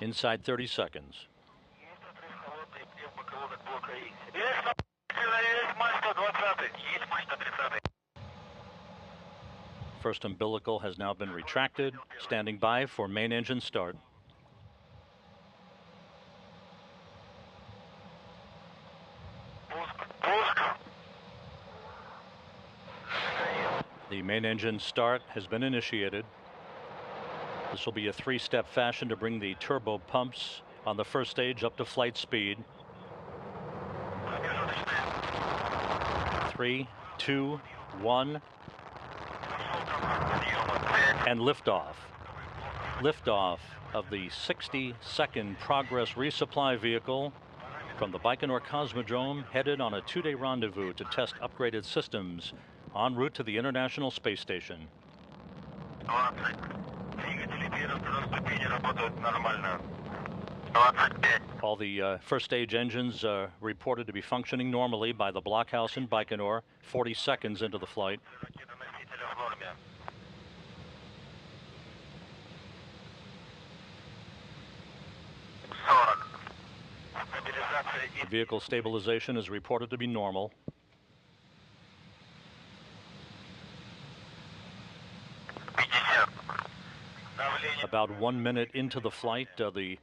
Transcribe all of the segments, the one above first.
inside 30 seconds. First umbilical has now been retracted. Standing by for main engine start. The main engine start has been initiated. This will be a three-step fashion to bring the turbo pumps on the first stage up to flight speed. 3, 2, 1. And liftoff. Liftoff of the 60-second Progress resupply vehicle from the Baikonur Cosmodrome, headed on a 2-day rendezvous to test upgraded systems en route to the International Space Station. All the first stage engines reported to be functioning normally by the blockhouse in Baikonur 40 seconds into the flight. The vehicle stabilization is reported to be normal. About 1 minute into the flight, the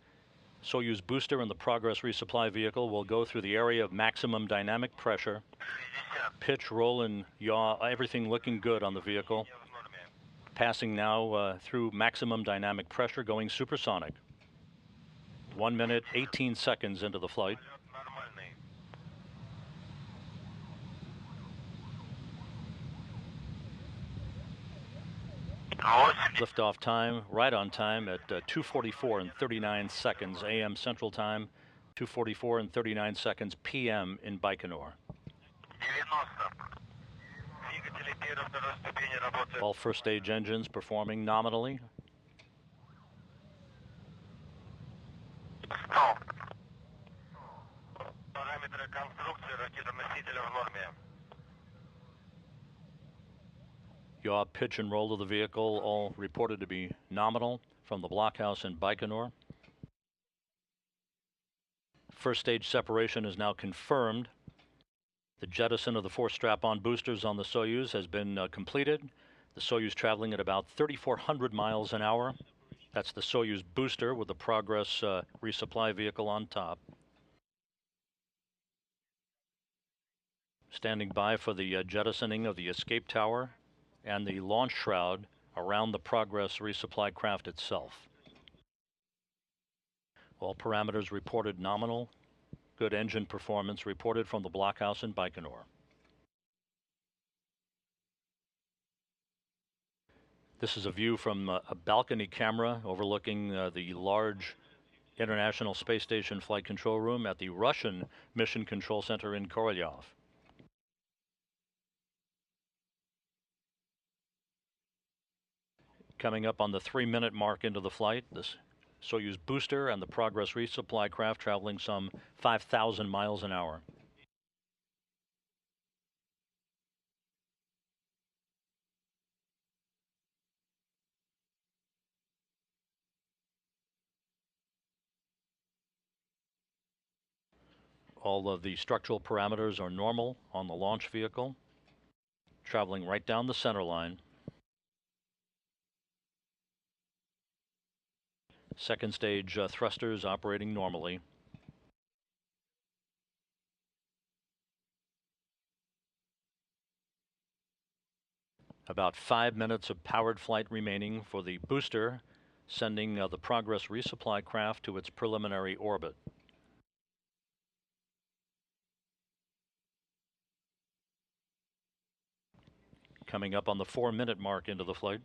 Soyuz booster and the Progress resupply vehicle will go through the area of maximum dynamic pressure. Pitch, roll, and yaw, everything looking good on the vehicle. Passing now through maximum dynamic pressure, going supersonic. 1 minute, 18 seconds into the flight. Liftoff time, right on time at 2:44 and 39 seconds a.m. Central Time, 2:44 and 39 seconds p.m. in Baikonur. All first stage engines performing nominally. Yaw, pitch, and roll of the vehicle all reported to be nominal from the blockhouse in Baikonur. First stage separation is now confirmed. The jettison of the 4 strap-on boosters on the Soyuz has been completed. The Soyuz traveling at about 3,400 miles an hour. That's the Soyuz booster with the Progress resupply vehicle on top. Standing by for the jettisoning of the escape tower and the launch shroud around the Progress resupply craft itself. All parameters reported nominal. Good engine performance reported from the blockhouse in Baikonur. This is a view from a balcony camera overlooking the large International Space Station Flight Control Room at the Russian Mission Control Center in Korolyov. Coming up on the 3-minute mark into the flight, this Soyuz booster and the Progress resupply craft traveling some 5,000 miles an hour. All of the structural parameters are normal on the launch vehicle, traveling right down the center line. Second stage thrusters operating normally. About 5 minutes of powered flight remaining for the booster, sending the Progress resupply craft to its preliminary orbit. Coming up on the 4-minute mark into the flight.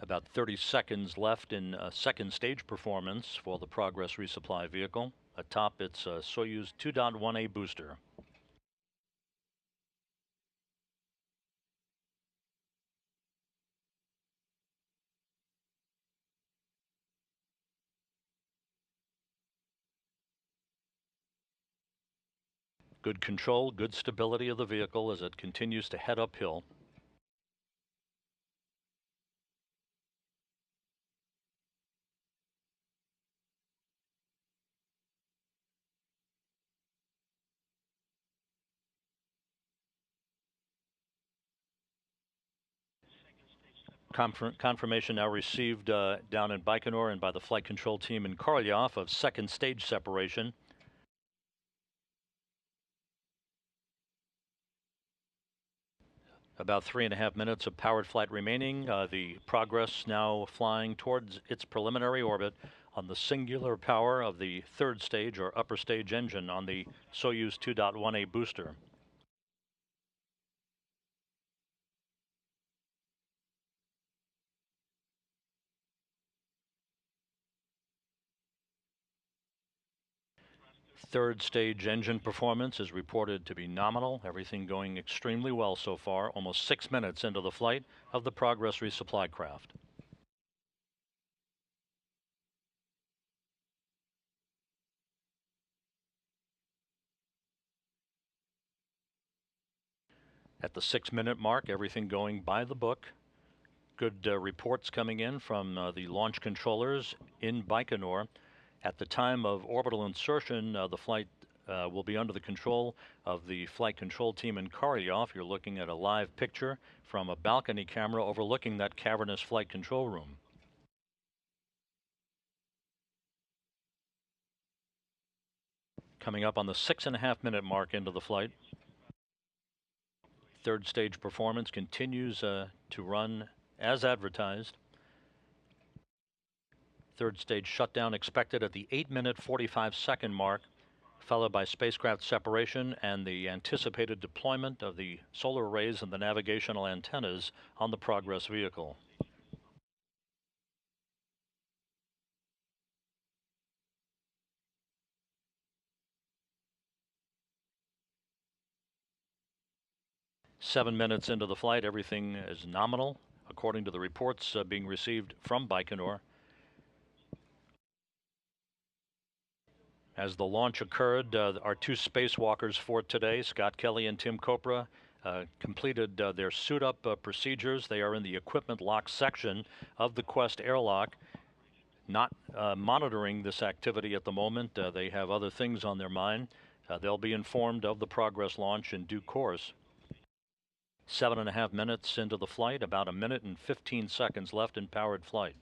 About 30 seconds left in second stage performance for the Progress resupply vehicle. Atop its Soyuz 2.1A booster. Good control, good stability of the vehicle as it continues to head uphill. Confirmation now received down in Baikonur and by the flight control team in Korolyov of second stage separation. About 3.5 minutes of powered flight remaining. The Progress now flying towards its preliminary orbit on the singular power of the third stage or upper stage engine on the Soyuz 2.1A booster. Third stage engine performance is reported to be nominal. Everything going extremely well so far, almost 6 minutes into the flight of the Progress resupply craft. At the 6-minute mark, everything going by the book. Good reports coming in from the launch controllers in Baikonur. At the time of orbital insertion, the flight will be under the control of the flight control team in Korolyov. You're looking at a live picture from a balcony camera overlooking that cavernous flight control room. Coming up on the 6.5-minute mark into the flight. Third stage performance continues to run as advertised. Third stage shutdown expected at the 8-minute 45-second mark, followed by spacecraft separation and the anticipated deployment of the solar arrays and the navigational antennas on the Progress vehicle. Seven minutes into the flight, everything is nominal, according to the reports being received from Baikonur. As the launch occurred, our two spacewalkers for today, Scott Kelly and Tim Kopra, completed their suit-up procedures. They are in the equipment lock section of the Quest airlock, not monitoring this activity at the moment. They have other things on their mind. They'll be informed of the Progress launch in due course. 7.5 minutes into the flight, about 1 minute and 15 seconds left in powered flight.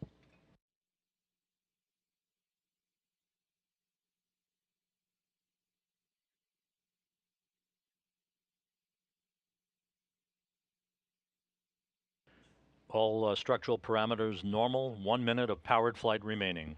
All structural parameters normal. 1 minute of powered flight remaining.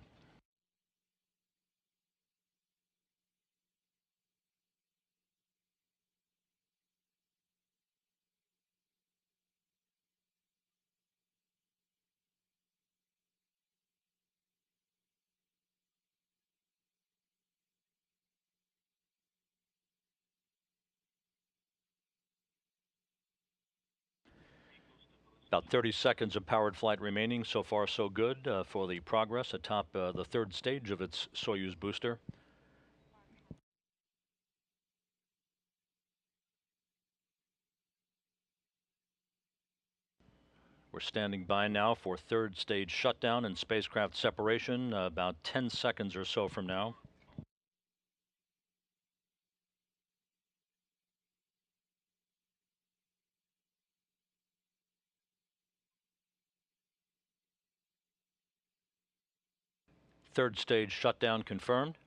About 30 seconds of powered flight remaining. So far, so good for the Progress atop the third stage of its Soyuz booster. We're standing by now for third stage shutdown and spacecraft separation about 10 seconds or so from now. Third stage shutdown confirmed.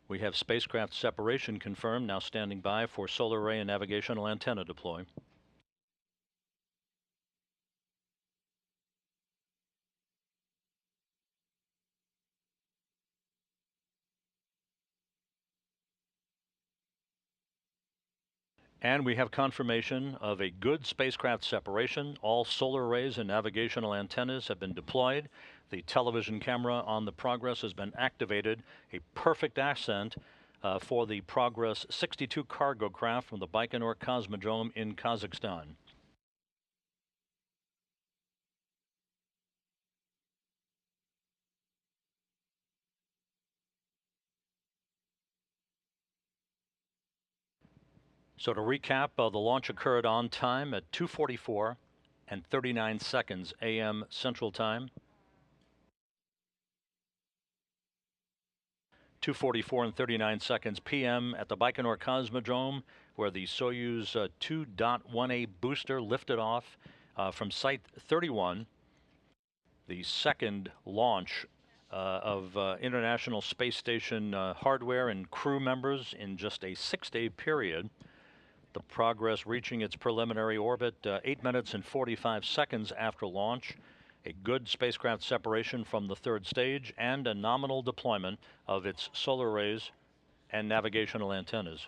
We have spacecraft separation confirmed, now standing by for solar array and navigational antenna deploy. And we have confirmation of a good spacecraft separation. All solar arrays and navigational antennas have been deployed. The television camera on the Progress has been activated. A perfect ascent for the Progress 62 cargo craft from the Baikonur Cosmodrome in Kazakhstan. So to recap, the launch occurred on time at 2:44 and 39 seconds a.m. Central Time. 2:44 and 39 seconds p.m. at the Baikonur Cosmodrome, where the Soyuz 2.1A booster lifted off from Site 31, the second launch of International Space Station hardware and crew members in just a 6-day period. The Progress reaching its preliminary orbit 8 minutes and 45 seconds after launch. A good spacecraft separation from the third stage and a nominal deployment of its solar arrays and navigational antennas.